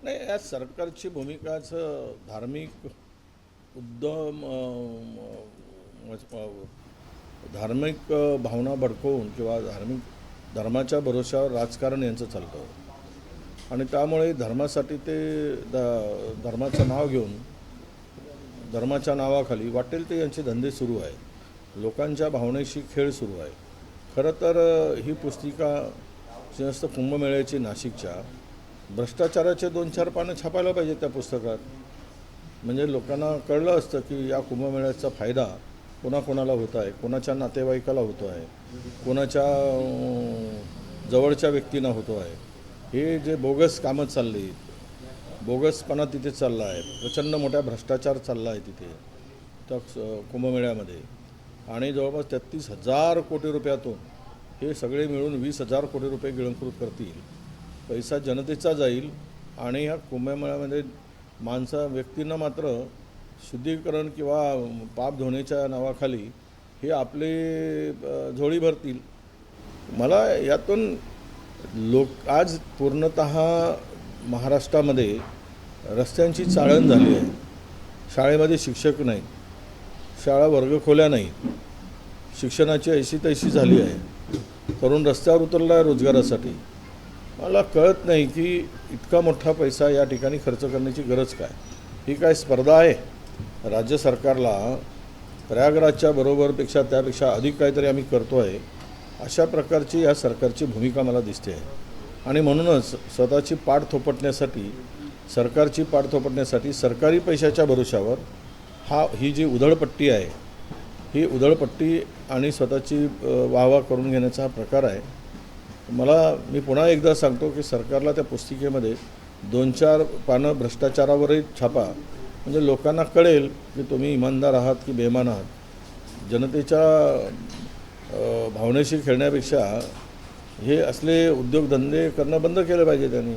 नाही, या सरकारची भूमिकाच धार्मिक उद्यम धार्मिक भावना भडकवून किंवा धर्माच्या भरोश्यावर राजकारण यांचं चालतं आणि त्यामुळे धर्मासाठी ते धर्माचं नाव घेऊन धर्माच्या नावाखाली वाटेल ते यांचे धंदे सुरू आहेत. लोकांच्या भावनेशी खेळ सुरू आहे. खरं तर ही पुस्तिका जी असतं कुंभमेळ्याची नाशिकच्या भ्रष्टाचाराचे 2-4 पानं छापायला पाहिजे त्या पुस्तकात. म्हणजे लोकांना कळलं असतं की या कुंभमेळ्याचा फायदा कोणाकोणाला होत आहे, कोणाच्या नातेवाईकाला होतो आहे, कोणाच्या जवळच्या व्यक्तींना होतो आहे. हे जे बोगस कामं चालली, बोगसपणा तिथे चालला आहे, प्रचंड मोठ्या भ्रष्टाचार चालला आहे तिथे त्या कुंभमेळ्यामध्ये. आणि जवळपास 33,000 कोटी रुपयातून हे सगळे मिळून 20,000 कोटी रुपये गिळंकृत करतील. पैसा जनतेचा जाईल आणि ह्या कुंभमेळ्यामध्ये व्यक्तींना मात्र शुद्धीकरण किंवा पाप धुण्याच्या नावाखाली हे आपले झोळी भरतील. मला यातून आज पूर्णतः महाराष्ट्रामध्ये रस्त्यांची चाळण झाली आहे. शाळेमध्ये शिक्षक नाहीत, शाळा वर्गखोल्या नाहीत, शिक्षणाची ऐशी तैशी झाली आहे, तरुण रस्त्यावर उतरला आहे रोजगारासाठी. मला कळत नाही की इतका मोठा पैसा या ठिकाणी खर्च करण्याची गरज काय. ही काय स्पर्धा आहे राज्य सरकारला प्रयागराजच्या बरोबरपेक्षा त्यापेक्षा अधिक काहीतरी आम्ही करतो आहे अशा प्रकारची या सरकारची भूमिका मला दिसते आहे. आणि म्हणूनच स्वतःची पाठ थोपटण्यासाठी सरकारची पाठ थोपटण्यासाठी सरकारी पैशाच्या भरोशावर ही जी उधळपट्टी आहे ही उधळपट्टी आणि स्वतःची वाहवा करून घेण्याचा हा प्रकार आहे. मी पुन्हा एकदा सांगतो की सरकारला त्या पुस्तिकेमध्ये 2-4 पानं भ्रष्टाचारावरही छापा, म्हणजे लोकांना कळेल की तुम्ही इमानदार आहात की बेईमान आहात. जनतेच्या भावनेशी खेळण्यापेक्षा हे असले उद्योगधंदे करणं बंद केलं पाहिजे त्यांनी.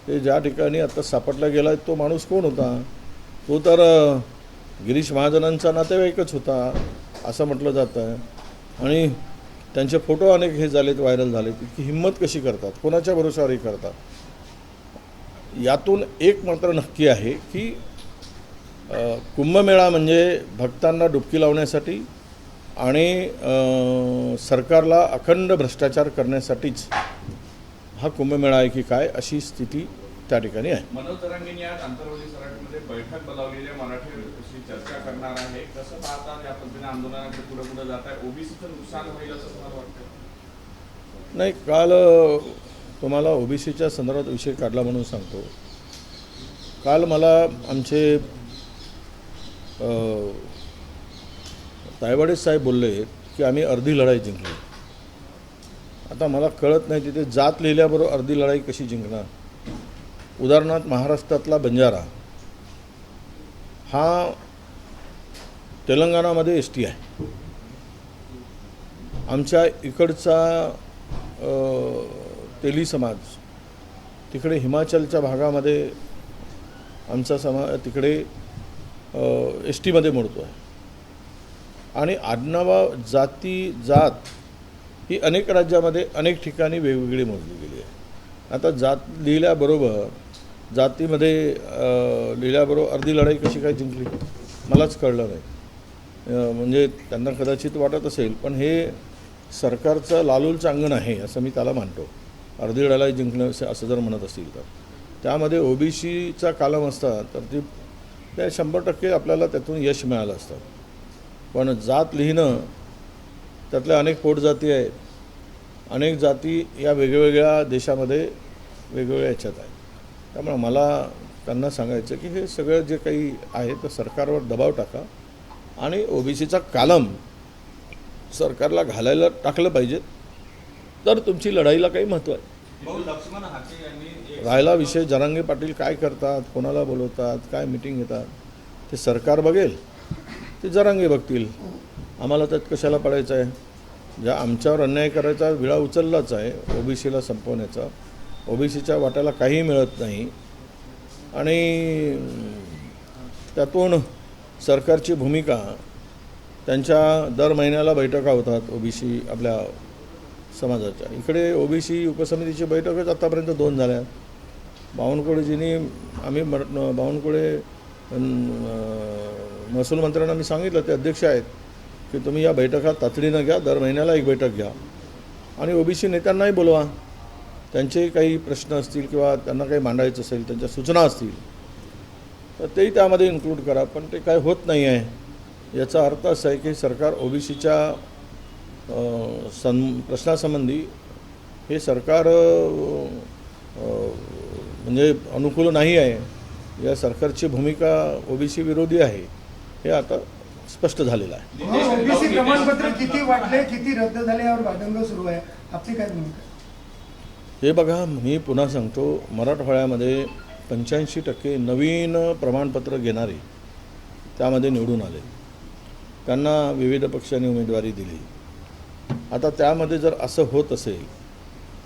ते ज्या ठिकाणी आता सापडला गेला तो माणूस कोण होता? तो तर गिरीश महाजनांचा नातेवाईकच होता असं म्हटलं जातं आहे. आणि त्यांचे फोटो अनेक हे झालेत, व्हायरल झालेत. इतकी हिंमत कशी करतात, कोणाच्या भरोशावरही करतात. यातून एक मात्र नक्की आहे की कुंभमेळा म्हणजे भक्तांना डुबकी लावण्यासाठी आणि सरकारला अखंड भ्रष्टाचार करण्यासाठीच हा कुंभमेळा आहे की काय अशी स्थिती त्या ठिकाणी आहे. मनोज जरांगेंनी आज आंतरवाली सराटीमध्ये बैठक बोलावलेली आहे, मराठीशी चर्चा करणार आहे. कसं पाहतात या पद्धतीने आंदोलनाचे पुढे जात आहे? ओबीसीचं नुकसान होईल असं तुम्हाला वाटतं? नाही, काल तुम्हाला ओबीसीच्या संदर्भात विषय काढला म्हणून सांगतो. काल मला आमचे तायवाडे साहेब बोलले की आम्ही अर्धी लढाई जिंकली. आता मला कळत नाही तिथे जात लिहिल्याबरोबर अर्धी लढाई कशी जिंकणार. उदाहरणार्थ महाराष्ट्रातला बंजारा हा तेलंगणामध्ये एसटी आहे. आमच्या इकडचा तेली समाज तिकडे हिमाचलच्या भागामध्ये आमचा समाज तिकडे एसटीमध्ये मोडतो आहे. आणि आडनावा जात ही अनेक राज्यामध्ये अनेक ठिकाणी वेगवेगळी मोजली गेली आहे. आता जात लिहिल्याबरोबर जातीमध्ये लिहिल्याबरोबर अर्धी लढाई कशी काय जिंकली मलाच कळलं नाही. म्हणजे त्यांना कदाचित वाटत असेल, पण हे सरकारचं लालूलचं अंगण आहे असं मी त्याला मानतो. अर्धी लढाई जिंकणं असं जर म्हणत असतील तर त्यामध्ये ओबीसीचा कालम असता तर त्या 100% आपल्याला त्यातून यश मिळालं असतं. पण जात लिहिणं त्यातल्या अनेक पोटजाती आहेत, अनेक जाती या वेगवेगळ्या देशामध्ये वेगवेगळ्या ह्याच्यात आहेत. त्यामुळे मला त्यांना सांगायचं की हे सगळं जे काही आहे तर सरकारवर दबाव टाका आणि ओबीसीचा कालम सरकारला घालायला टाकलं पाहिजे तर तुमची लढाईला काही महत्त्व आहे. राहिला विषय जरांगे पाटील काय करतात, कोणाला बोलवतात, काय मिटिंग घेतात ते सरकार बघेल, ते जरांगे बघतील. आम्हाला त्यात कशाला पडायचं आहे. ज्या आमच्यावर अन्याय करायचा विळा उचललाच आहे ओबीसीला संपवण्याचा. ओबीसीच्या वाट्याला काहीही मिळत नाही आणि त्यातून सरकारची भूमिका त्यांच्या दर महिन्याला बैठका होतात ओबीसी आपल्या समाजाच्या. इकडे ओबीसी उपसमितीची बैठकच आतापर्यंत 2 झाल्या. बावनकुळेजींनी आम्ही बावनकुळे महसूल मंत्र्यांना मी सांगितलं, ते अध्यक्ष आहेत, की तुम्ही या बैठका तातडीनं घ्या, दर महिन्याला एक बैठक घ्या आणि ओबीसी नेत्यांनाही बोलवा, त्यांचे काही प्रश्न असतील किंवा त्यांना काही मांडायचं असेल, त्यांच्या सूचना असतील तर तेही त्यामध्ये इन्क्लूड करा. पण ते काय होत नाही आहे. याचा अर्थ असा आहे की सरकार ओबीसीच्या प्रश्नासंबंधी हे सरकार म्हणजे अनुकूल नाही आहे. या सरकारची भूमिका ओबीसी विरोधी आहे हे आता स्पष्ट झालेलं आहे. ओबीसी प्रमाणपत्र किती वाटले, किती रद्द झाले यावर वादंग सुरू आहे, आपली काय भूमिका? हे बघा, मी पुन्हा सांगतो, मराठवाड्यामध्ये 85% नवीन प्रमाणपत्र घेणारे त्यामध्ये निवडून आले, त्यांना विविध पक्षांनी उमेदवारी दिली. आता त्यामध्ये जर असं होत असेल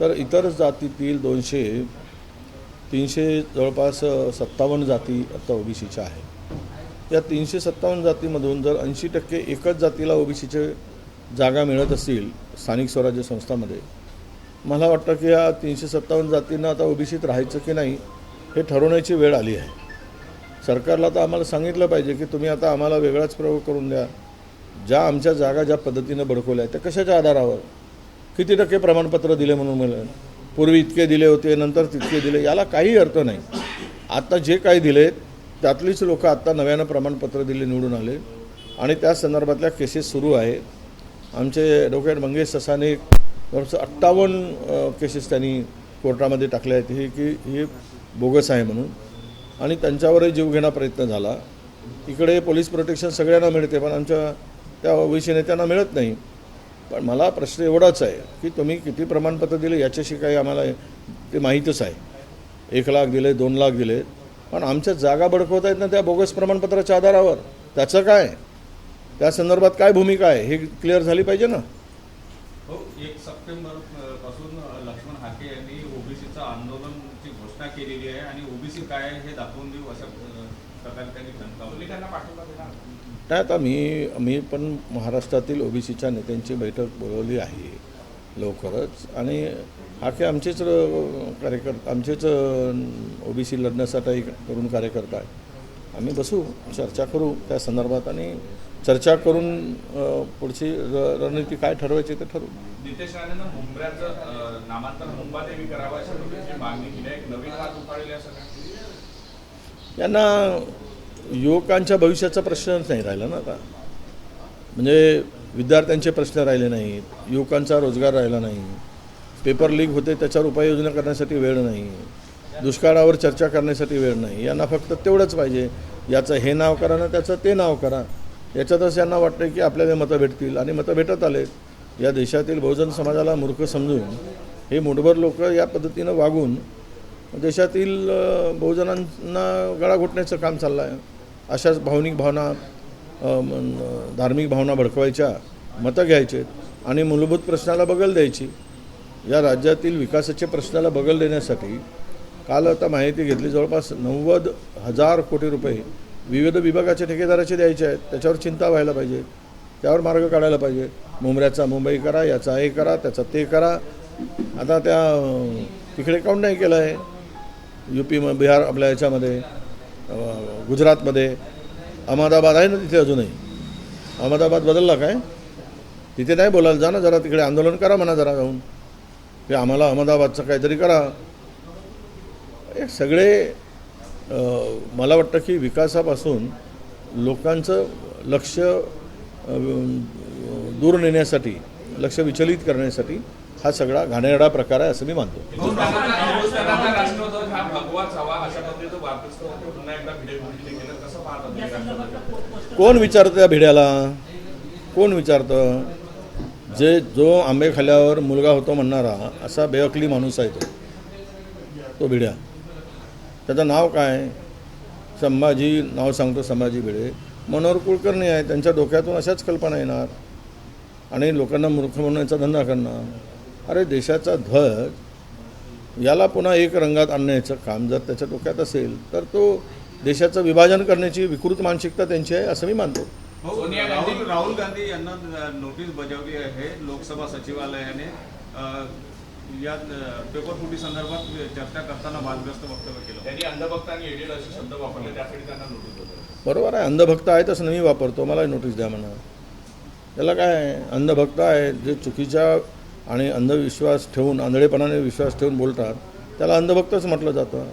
तर इतर जातीतील 300 जवळपास 57 जाती आता ओबीसीच्या आहेत. या 357 जातीमधून जर 80% एकच जातीला ओबीसीचे जागा मिळत असतील स्थानिक स्वराज्य संस्थांमध्ये, मला वाटतं की या 357 जातींना आता ओबीसीत राहायचं की नाही हे ठरवण्याची वेळ आली आहे. सरकारला तर आम्हाला सांगितलं पाहिजे की तुम्ही आता आम्हाला वेगळाच प्रयोग करून द्या. ज्या आमच्या जागा ज्या पद्धतीनं बडकवल्या त्या कशाच्या आधारावर, किती टक्के प्रमाणपत्र दिले म्हणून मिळेल, पूर्वी इतके दिले होते नंतर तितके दिले, याला काही अर्थ नाही. आता जे काही दिले त्यातलीच लोक आत्ता नव्यानं प्रमाणपत्र दिले, निवडून आले आणि त्या संदर्भातल्या केसेस सुरू आहेत. आमचे ॲडव्होकेट मंगेश ससाने 58 केसेस त्यांनी कोर्टामध्ये टाकल्या आहेत ही बोगस आहे म्हणून, आणि त्यांच्यावरही जीवघेणा प्रयत्न झाला. इकडे पोलीस प्रोटेक्शन सगळ्यांना मिळते पण आमच्या त्या ओबीसी नेत्यांना मिळत नाही. पण मला प्रश्न एवढाच आहे की तुम्ही किती प्रमाणपत्र दिले याच्याशी काही आम्हाला ते माहीतच आहे. 1 लाख दिले, 2 लाख दिले, पण आमच्या जागा बडकवत आहेत ना त्या बोगस प्रमाणपत्राच्या आधारावर. त्याचं काय, त्या संदर्भात काय भूमिका आहे हे क्लिअर झाली पाहिजे ना. हो, 1 सप्टेंबर पासून लक्ष्मण हाके यांनी ओबीसीचं आंदोलनची घोषणा केलेली आहे आणि ओबीसी काय आहे हे दाखवून देऊ अशा प्रकारे त्यांनी ठणकावलं. त्यांना पाठिंबा देणार. नाही, आता मी पण महाराष्ट्रातील ओबीसीच्या नेत्यांची बैठक बोलवली आहे लवकरच, आणि हाके आमचेच कार्यकर्ते, आमचेच ओबीसी लढण्यासाठी करून कार्यकर्ता आहे. आम्ही बसू, चर्चा करू त्या संदर्भात आणि चर्चा करून पुढची रणनीती काय ठरवायची ते ठरवू. नितेश राणेंना मुंबऱ्याचं नामांतर मुंबादेवी करावं अशा प्रकारची मागणी केली आहे. नवीन हात उपाडले असं काय? यांना युवकांच्या भविष्याचा प्रश्नच नाही राहिला ना आता. म्हणजे विद्यार्थ्यांचे प्रश्न राहिले नाहीत, युवकांचा रोजगार राहिला नाही, पेपर लीक होते त्याच्यावर उपाययोजना करण्यासाठी वेळ नाही, दुष्काळावर चर्चा करण्यासाठी वेळ नाही. यांना फक्त तेवढंच पाहिजे, याचं हे नाव करा ना त्याचं ते नाव करा. याच्यातच यांना वाटतं की आपल्याला मतं भेटतील आणि मतं भेटत आलेत. या देशातील बहुजन समाजाला मूर्ख समजून हे मुठभर लोक या पद्धतीनं वागून देशातील बहुजनांना गळा घोटण्याचं काम चाललं आहे. अशाच भावनिक भावना, धार्मिक भावना भडकवायच्या, मतं घ्यायचे आणि मूलभूत प्रश्नाला बगल द्यायची. या राज्यातील विकासाच्या प्रश्नाला बगल देण्यासाठी काल आता माहिती घेतली, जवळपास 90,000 कोटी रुपये विविध विभागाच्या ठेकेदाराचे द्यायचे आहेत. त्याच्यावर चिंता व्हायला पाहिजे, त्यावर मार्ग काढायला पाहिजे. मुंबऱ्याचा मुंबई करा, याचा हे करा, त्याचा ते करा. आता त्या तिकडे काउंट नाही केलं आहे, UP बिहार आपल्या याच्यामध्ये, गुजरातमध्ये अहमदाबाद आहे ना, तिथे अजूनही अहमदाबाद बदलला काय, तिथे नाही बोलायला जा ना, जरा तिकडे आंदोलन करा म्हणा जरा जाऊन, की आम्हाला अहमदाबादचं काहीतरी करा. हे सगळे मला वाटतं की विकासापासून लोकांचं लक्ष दूर नेण्यासाठी, लक्ष विचलित करण्यासाठी हा सगळा घाणेरडा प्रकार आहे असं मी मानतो. राष्ट्रध्वज हा भगवाच हवा अशा पद्धतीचं वापस पुन्हा एकदा भिडे केलं, कसं पाहतात? कोण विचारतं त्या भिड्याला, कोण विचारतं? जो आंबे खाल्ल्यावर मुलगा होतो म्हणणारा असा बेअकली माणूस आहे तो भिड्या. त्याचं नाव काय? संभाजी, नाव सांगतो संभाजी भिडे. मनोहर कुलकर्णी आहे, त्यांच्या डोक्यातून अशाच कल्पना येणार आणि लोकांना मूर्ख म्हणण्याचा धंदा करणार. अरे देशाचा ध्वज याला पुन्हा एक रंगात आणण्याचं काम जर त्याच्या डोक्यात असेल तर तो देशाचं विभाजन करण्याची विकृत मानसिकता त्यांची आहे असं मी मानतो. राहुल गांधी यांना नोटीस बजावली आहे लोकसभा सचिवालयाने. या पेपर फुटी संदर्भात चर्चा करताना वादग्रस्त वक्तव्य केलं. त्यांनी अंधभक्त आणि एडिट असे शब्द वापरले, त्यासाठी त्यांना नोटीस होतं. बरोबर आहे, अंधभक्त आहे तसं नाही वापरतो, मला नोटीस द्या म्हणा. त्याला काय आहे, अंधभक्त आहे जे चुकीच्या आणि अंधविश्वास ठेवून, आंधळेपणाने विश्वास ठेवून बोलतात, त्याला अंधभक्तच म्हटलं जातं.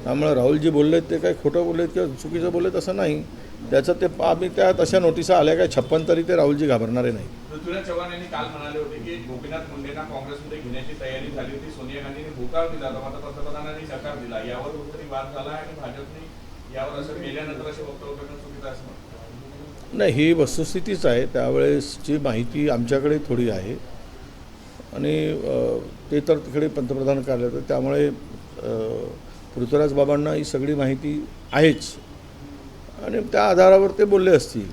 त्यामुळे राहुलजी बोललेत ते काही खोटं बोललेत किंवा चुकीचं बोललेत असं नाही. त्याचं ते आम्ही त्या तशा नोटिसा आल्या काय 56 तरी ते राहुलजी घाबरणारे नाही. पृथ्वीराज चव्हाण यांनी काल म्हणाले होते की गोपीनाथ मुंडेंना काँग्रेसमध्ये घेण्याची तयारी झाली होती, सोनिया गांधींनी होकार दिला होता, मात्र पंतप्रधानांनी नकार दिला. यावर कुठेतरी वाद झाला आणि भाजपने यावर असं केल्यानंतर असे वक्तव्य करणं चुकीचं असं म्हणतात. नाही, ही वस्तुस्थितीच आहे. त्यावेळेसची माहिती आमच्याकडे थोडी आहे आणि ते तर तिकडे पंतप्रधान कार्यालयात होते, त्यामुळे पृथ्वीराज बाबांना ही सगळी माहिती आहेच आणि त्या आधारावर ते बोलले असतील.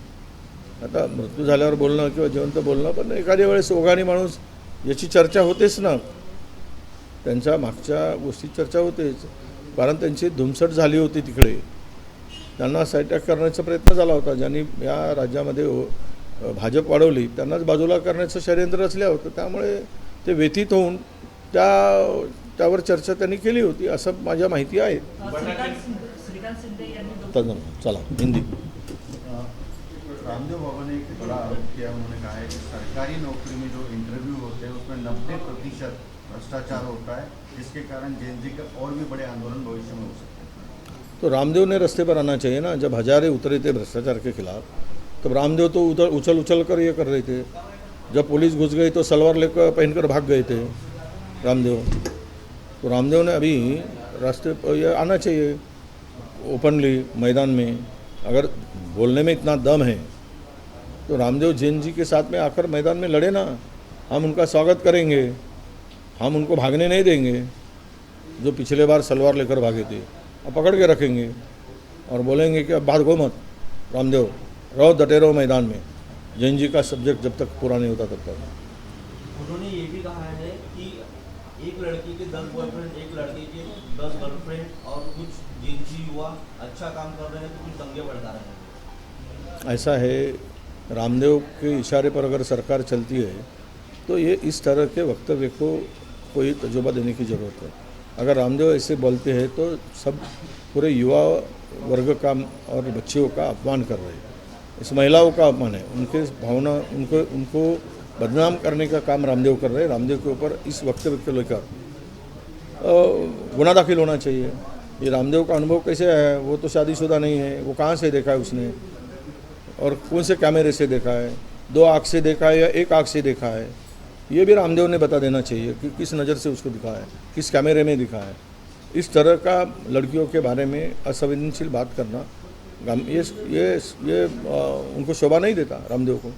आता मृत्यू झाल्यावर बोलणं किंवा जिवंत बोलणं, पण एखाद्या वेळेस ओघाने माणूस याची चर्चा होतेच ना, त्यांच्या मागच्या गोष्टी चर्चा होतेच. कारण त्यांची धुमसट झाली होती तिकडे, त्यांना सायटॅक करण्याचा प्रयत्न झाला होता. ज्यांनी या राज्यामध्ये भाजप वाढवली त्यांनाच बाजूला करण्याचं षडयंत्र रचलं होतं. त्यामुळे ते व्यथित होऊन त्यावर चर्चा त्यांनी केली होती असं माझ्या माहिती आहे. चला हिंदी. रामदेव बाबा ने एक बड़ा आरोप किया, उन्होंने कहा है कि सरकारी नौकरी में जो इंटरव्यू होते हैं उसमें 90% भ्रष्टाचार होता है, जिसके कारण जेएनजी के और भी बड़े आंदोलन भविष्य में हो सकते हैं. तो रामदेव ने रास्ते पर आना चाहिए ना. जब हजारे उतरे थे भ्रष्टाचार के खिलाफ, तब रामदेव तो उछल कर ये कर रहे थे. जब पुलिस घुस गई तो सलवार लेकर पहनकर भाग गए थे रामदेव. तो रामदेव ने अभी रास्ते पर ये आना चाहिए ओपनली मैदान में. अगर बोलने में इतना दम है तो रामदेव जैन जी के साथ में आकर मैदान में लड़े ना. हम उनका स्वागत करेंगे, हम उनको भागने नहीं देंगे. जो पिछले बार सलवार लेकर भागे थे अब पकड़ के रखेंगे और बोलेंगे कि अब भागो मत, रामदेव रहो, डटे रहो मैदान में. जैन जी का सब्जेक्ट जब तक पूरा नहीं होता तब तक. उन्होंने ये भी कहा है कि एक लड़की के 10 बॉयफ्रेंड, एक लड़के के 10 गर्लफ्रेंड और कुछ जेएनजी युवा अच्छा काम कर रहे हैं तो कुछ दंगे भड़का रहे हैं. ऐसा है, रामदेव के इशारे पर अगर सरकार चलती है तो ये इस तरह के वक्तव्य को कोई तजुर्बा देने की ज़रूरत है. अगर रामदेव ऐसे बोलते हैं तो सब पूरे युवा वर्ग का और बच्चियों का अपमान कर रहे हैं. इस महिलाओं का अपमान है, उनके भावना उनको बदनाम करने का काम रामदेव कर रहे हैं. रामदेव के ऊपर इस वक्तव्य को लेकर गुनाह दाखिल होना चाहिए. ये रामदेव का अनुभव कैसे है, वो तो शादीशुदा नहीं है, वो कहाँ से देखा है उसने और कौन से कैमरे से देखा है, 2 आँख से देखा है या 1 आँख से देखा है, ये भी रामदेव ने बता देना चाहिए कि किस नज़र से उसको दिखा है, किस कैमरे में दिखा है. इस तरह का लड़कियों के बारे में असंवेदनशील बात करना ये उनको शोभा नहीं देता रामदेव को.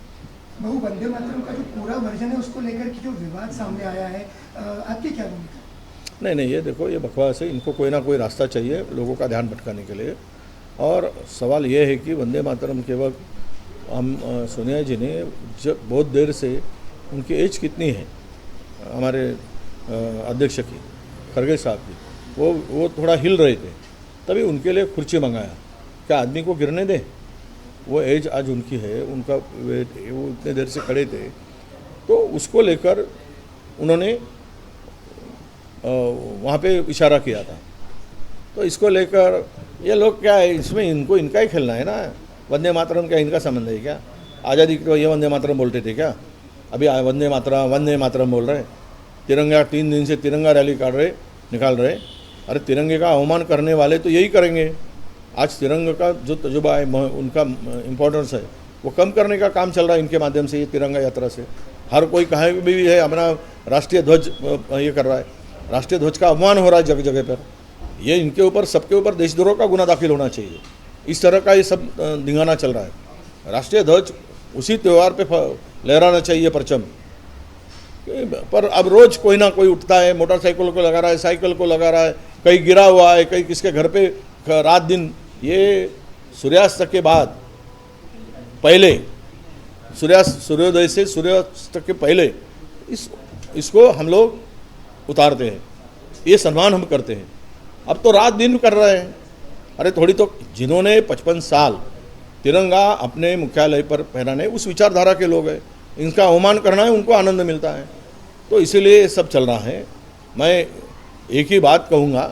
बहु वंदे मातरम का जो पूरा वर्जन है उसको लेकर के जो विवाद सामने आया है, आपकी क्या भूमिका? नहीं, ये देखो, ये बकवास है. इनको कोई ना कोई रास्ता चाहिए लोगों का ध्यान भटकाने के लिए. और सवाल ये है कि वंदे मातरम के वक्त हम सोनिया जी ने जब बहुत देर से, उनकी एज कितनी है हमारे अध्यक्ष की, खरगे साहब की, वो थोड़ा हिल रहे थे, तभी उनके लिए कुर्सी मंगाया. क्या आदमी को गिरने दें? वो एज आज उनकी है, उनका वेट, वो इतने देर से खड़े थे, तो उसको लेकर उन्होंने वहाँ पे इशारा किया था. तो इसको लेकर ये लोग क्या है, इसमें इनको इनका ही खेलना है ना. वंदे मातरम क्या इनका संबंध है क्या? आज़ादी को ये वंदे मातरम बोलते थे क्या? अभी वंदे मातरम बोल रहे हैं. तिरंगा 3 दिन से तिरंगा रैली निकाल रहे. अरे तिरंगे का अवमान करने वाले तो यही करेंगे. आज तिरंगे का जो तजुर्बा है, उनका इम्पोर्टेंस है, वो कम करने का काम चल रहा है इनके माध्यम से. ये तिरंगा यात्रा से हर कोई कहीं भी है अपना राष्ट्रीय ध्वज ये कर रहा है. राष्ट्रीय ध्वज का अपमान हो रहा है जगह जगह पर. ये इनके ऊपर, सबके ऊपर देशद्रोह का गुना दाखिल होना चाहिए. इस तरह का ये सब धिंगाना चल रहा है. राष्ट्रीय ध्वज उसी त्यौहार पे लहराना चाहिए परचम. पर अब रोज़ कोई ना कोई उठता है, मोटरसाइकिल को लगा रहा है, साइकिल को लगा रहा है, कहीं गिरा हुआ है, कहीं किसके घर पे रात दिन. ये सूर्यास्त के बाद पहले, सूर्योदय से सूर्यास्त के पहले इसको हम लोग उतारते हैं. ये सम्मान हम करते हैं. अब तो रात दिन कर रहे हैं. अरे थोड़ी तो, जिन्होंने 55 साल तिरंगा अपने मुख्यालय पर फहराने, उस विचारधारा के लोग हैं, इनका अवमान करना है, उनको आनंद मिलता है. तो इसीलिए ये सब चल रहा है. मैं एक ही बात कहूँगा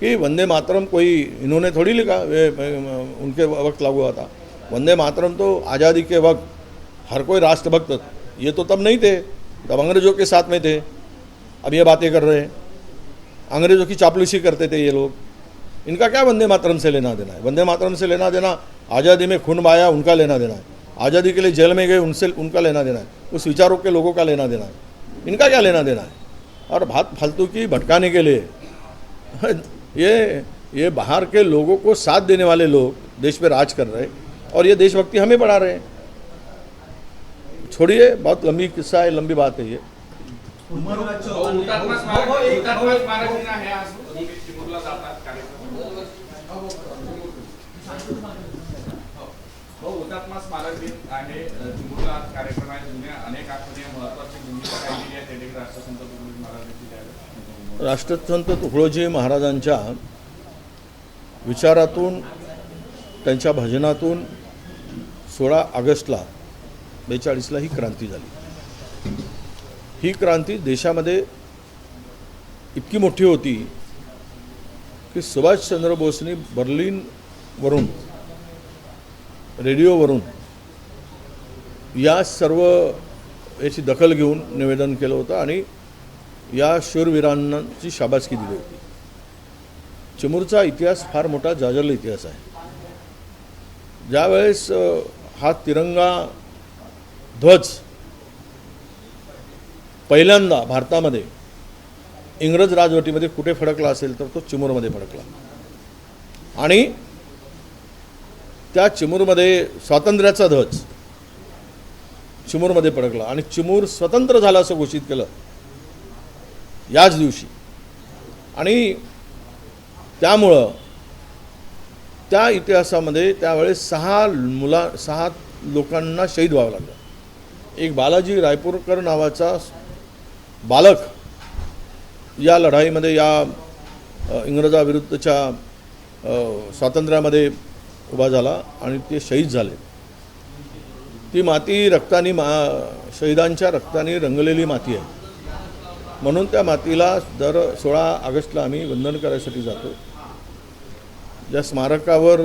कि वंदे मातरम कोई इन्होंने थोड़ी लिखा, उनके वक्त लागू हुआ था। वंदे मातरम तो आज़ादी के वक्त हर कोई राष्ट्रभक्त, ये तो तब नहीं थे, तब अंग्रेज़ों के साथ में थे। अब ये बातें कर रहे हैं, अंग्रेज़ों की चापलूसी करते थे ये लोग। इनका क्या वंदे मातरम से लेना देना है? वंदे मातरम से लेना देना आज़ादी में खून बहाया उनका लेना देना है, आज़ादी के लिए जेल में गए उनका लेना देना है, उस विचारों के लोगों का लेना देना है। इनका क्या लेना देना है? और बात फालतू की भटकाने के लिए ये बाहर के लोगों को साथ देने वाले लोग देश पे राज कर रहे हैं और ये देशभक्ति हमें बढ़ा रहे हैं। छोड़िए, बहुत लंबी किस्सा है, लंबी बात है ये। हुतात्मा स्मारक दिन आहे आज चिमूरला जातात कार्यक्रम। हुतात्मा स्मारक दिन आहे, चिमूरला कार्यक्रम आहे। जुन्या अनेक आठवणी महत्वाची भूमिका राहिलेली आहे त्या राष्ट्रसंत तुकडोजी महाराजांची त्यावेळेस। राष्ट्रसंत तुकडोजी महाराजांच्या विचारातून, त्यांच्या भजनातून 16 ऑगस्टला 42ला ही क्रांती झाली। ही क्रांती देशामध्ये इतकी मोठी होती की सुभाषचंद्र बोसनी बर्लिनवरून, रेडिओवरून या सर्व याची दखल घेऊन निवेदन केलं होतं आणि या शूरवीरांची शाबासकी दिली होती। चिमूरचा इतिहास फार मोठा जाजल इतिहास आहे। ज्यावेळेस हा तिरंगा ध्वज पहिल्यांदा भारतामध्ये इंग्रज राजवटीमध्ये कुठे फडकला असेल तर तो चिमूरमध्ये फडकला आणि त्या चिमूरमध्ये स्वातंत्र्याचा ध्वज चिमूरमध्ये फडकला आणि चिमूर स्वतंत्र झालं असं घोषित केलं याच दिवशी। आणि त्यामुळं त्या इतिहासामध्ये त्यावेळेस 6 लोकांना शहीद व्हावं लागलं। एक बालाजी रायपूरकर नावाचा बालक या लढाईमध्ये, या इंग्रजाविरुद्धच्या स्वातंत्र्यामध्ये उभा झाला आणि ते शहीद झाले। ती माती रक्तानी, शहीदांच्या रक्ताने रंगलेली माती आहे, म्हणून त्या मातीला दर 16 ऑगस्टला आम्ही वंदन करायसाठी जातो। ज्या स्मारकावर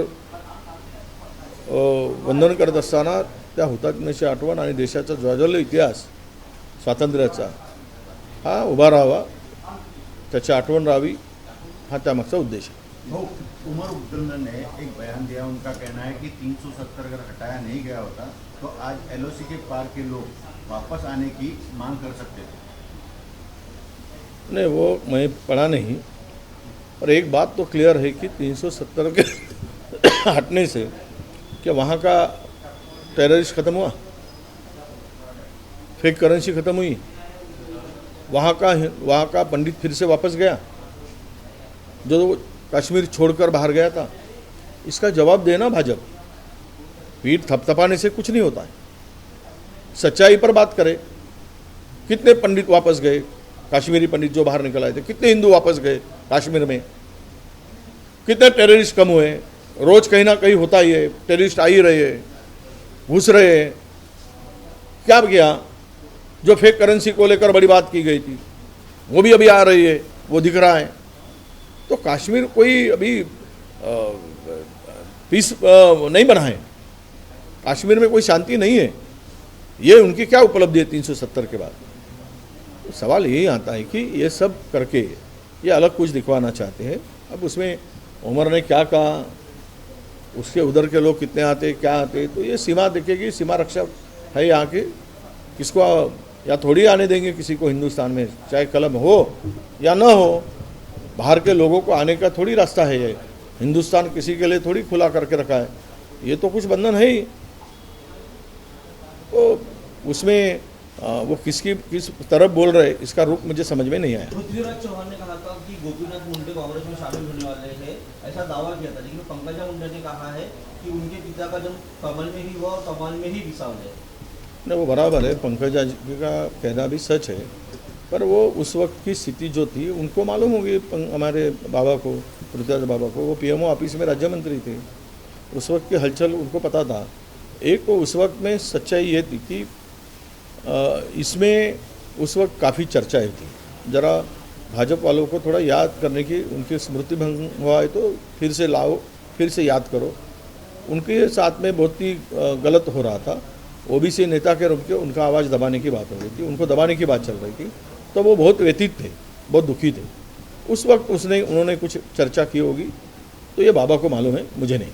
वंदन करत असताना त्या हुतात्म्याची आठवण आणि देशाचा ज्वाज्वल्य इतिहास स्वातंत्र्याचा हा उभा राहावा, त्याची आठवण राहावी, हा त्यामागचा उद्देश आहे। उमर अब्दुल्ला ने एक बयान दिया, उनका कहना है कि 370 अगर हटाया नहीं गया होता तो आज LOC के पार के लोग वापस आने की मांग कर सकते थे। नहीं, वो मैं पढ़ा नहीं, और एक बात तो क्लियर है कि 370 के हटने से क्या वहाँ का टेररिस्ट ख़त्म हुआ, फेक करेंसी ख़त्म हुई, वहाँ का पंडित फिर से वापस गया जो कश्मीर छोड़कर बाहर गया था? इसका जवाब देना भाजपा। पीठ थपथपाने से कुछ नहीं होता है, सच्चाई पर बात करे। कितने पंडित वापस गए, कश्मीरी पंडित जो बाहर निकल आए थे, कितने हिंदू वापस गए कश्मीर में, कितने टेररिस्ट कम हुए? रोज कहीं ना कहीं होता ही है, टेररिस्ट आ ही रहे हैं, घुस रहे हैं। क्या किया? जो फेक करेंसी को लेकर बड़ी बात की गई थी वो भी अभी आ रही है, वो दिख रहा है। तो कश्मीर कोई अभी पीस नहीं बना है, कश्मीर में कोई शांति नहीं है। ये उनकी क्या उपलब्धि है 370 के बाद? तो सवाल यही आता है कि ये सब करके ये अलग कुछ दिखवाना चाहते हैं। अब उसमें उमर ने क्या कहा, उसके उधर के लोग कितने आते, क्या आते, तो ये सीमा दिखेगी। सीमा रक्षक है यहाँ के, किसको या थोड़ी आने देंगे किसी को हिंदुस्तान में, चाहे कलम हो या न हो। बाहर के लोगों को आने का थोड़ी रास्ता है ये, हिंदुस्तान किसी के लिए थोड़ी खुला करके रखा है, ये तो कुछ बंधन है ही। तो उसमें वो किस तरफ बोल रहे इसका रूप मुझे समझ में नहीं आया। पृथ्वीराज चौहान ने कहा था कि गोपीनाथ मुंडे कांग्रेस में शामिल होने वाले हैं, ऐसा दावा किया था, लेकिन पंकजा मुंडे ने कहा है कि उनके पिता का जन्म कमल में ही हुआ और कमल में ही विसाव है। नहीं, वो बराबर है, पंकजा जी का कहना भी सच है, पर वो उस वक्त की स्थिति जो थी उनको मालूम होगी। हमारे बाबा को, पृथ्वीराज बाबा को, वो PMO ऑफिस में राज्य मंत्री थे, उस वक्त की हलचल उनको पता था। एक तो उस वक्त में सच्चाई ये थी कि इसमें उस वक्त काफ़ी चर्चाएं थी। ज़रा भाजपा वालों को थोड़ा याद करने की, उनकी स्मृति भंग हुआ है तो फिर से लाओ, फिर से याद करो। उनके साथ में बहुत ही गलत हो रहा था। ओबीसी नेता के रूप में उनका आवाज़ दबाने की बात हो रही थी, उनको दबाने की बात चल रही थी, तो वो बहुत व्यथित थे, बहुत दुखी थे। उस वक्त उन्होंने कुछ चर्चा की होगी, तो ये बाबा को मालूम है, मुझे नहीं।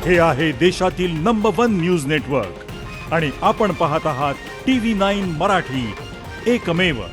हे आहे देशातील नंबर 1 न्यूज नेटवर्क आणि आपण पाहत आहात TV9 मराठी, एकमेव।